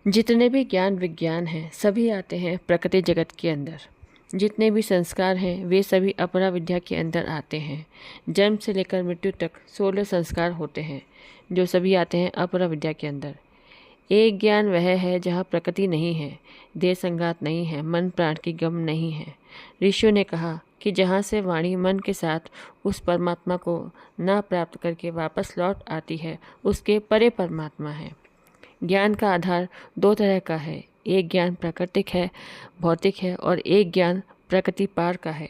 जितने भी ज्ञान विज्ञान हैं सभी आते हैं प्रकृति जगत के अंदर। जितने भी संस्कार हैं वे सभी अपरा विद्या के अंदर आते हैं। जन्म से लेकर मृत्यु तक 16 संस्कार होते हैं जो सभी आते हैं अपरा विद्या के अंदर। एक ज्ञान वह है जहाँ प्रकृति नहीं है, देह संगात नहीं है, मन प्राण की गम नहीं है। ऋषियों ने कहा कि जहाँ से वाणी मन के साथ उस परमात्मा को ना प्राप्त करके वापस लौट आती है उसके परे परमात्मा है। ज्ञान का आधार दो तरह का है, एक ज्ञान प्राकृतिक है, भौतिक है, और एक ज्ञान प्रकृति पार का है।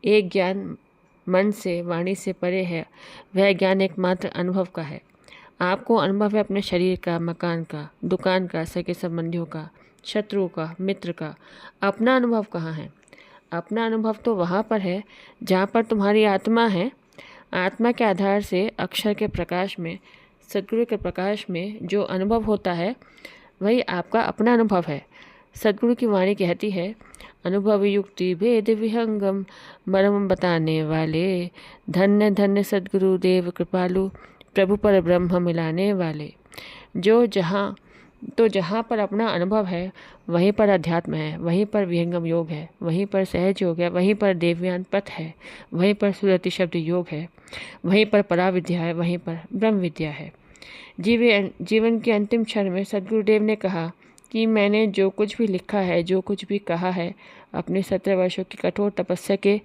एक ज्ञान मन से वाणी से परे है, वह ज्ञान एकमात्र अनुभव का है। आपको अनुभव है अपने शरीर का, मकान का, दुकान का, सगे संबंधियों का, शत्रुओं का, मित्र का। अपना अनुभव कहाँ है? अपना अनुभव तो वहाँ पर है जहाँ पर तुम्हारी आत्मा है। आत्मा के आधार से अक्षर के प्रकाश में, सद्गुरु के प्रकाश में जो अनुभव होता है वही आपका अपना अनुभव है। सद्गुरु की वाणी कहती है, अनुभव युक्ति भेद विहंगम मरम बताने वाले, धन्य धन्य सद्गुरु देव कृपालु, प्रभु पर ब्रह्म मिलाने वाले। जहाँ पर अपना अनुभव है वहीं पर अध्यात्म है, वहीं पर विहंगम योग है, वहीं पर सहज योग है, वहीं पर देवयान पथ है, वहीं पर सुरति शब्द योग है, वहीं पर पराविद्या है, वहीं पर ब्रह्म विद्या है। जीवन के अंतिम क्षण में सद्गुरुदेव ने कहा कि मैंने जो कुछ भी लिखा है, जो कुछ भी कहा है, अपने 17 वर्षों की कठोर तपस्या के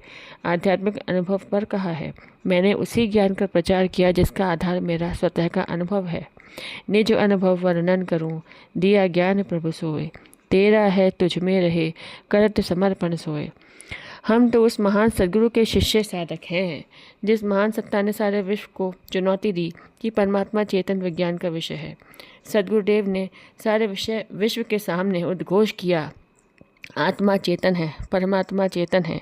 आध्यात्मिक अनुभव पर कहा है। मैंने उसी ज्ञान का प्रचार किया जिसका आधार मेरा स्वतः का अनुभव है। निज अनुभव वर्णन करूं, दिया ज्ञान प्रभु सोए, तेरा है तुझ में रहे, करत समर्पण सोए। हम तो उस महान सद्गुरु के शिष्य साधक हैं जिस महान सत्ता ने सारे विश्व को चुनौती दी कि परमात्मा चेतन विज्ञान का विषय है। सद्गुरुदेव ने सारे विश्व के सामने उद्घोष किया, आत्मा चेतन है, परमात्मा चेतन है।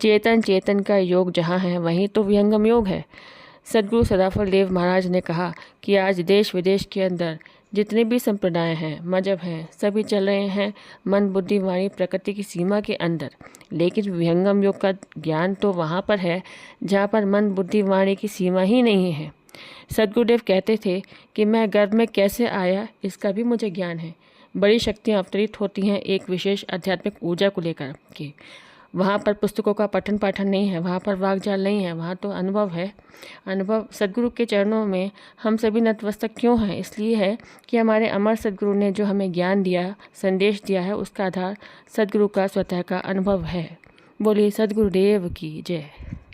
चेतन चेतन का योग जहाँ है वहीं तो विहंगम योग है। सद्गुरु सदाफल देव महाराज ने कहा कि आज देश विदेश के अंदर जितने भी संप्रदाय हैं, मजहब हैं, सभी चल रहे हैं मन बुद्धि वाणी प्रकृति की सीमा के अंदर। लेकिन विहंगम योग का ज्ञान तो वहाँ पर है जहाँ पर मन बुद्धि वाणी की सीमा ही नहीं है। सद्गुरुदेव कहते थे कि मैं गर्भ में कैसे आया इसका भी मुझे ज्ञान है। बड़ी शक्तियाँ अवतरित होती हैं एक विशेष आध्यात्मिक ऊर्जा को लेकर के। वहाँ पर पुस्तकों का पठन पाठन नहीं है, वहाँ पर वाकजाल नहीं है, वहाँ तो अनुभव है। अनुभव सद्गुरु के चरणों में हम सभी नतमस्तक क्यों हैं? इसलिए है कि हमारे अमर सद्गुरु ने जो हमें ज्ञान दिया, संदेश दिया है, उसका आधार सद्गुरु का स्वतः का अनुभव है। बोलिए सद्गुरुदेव की जय।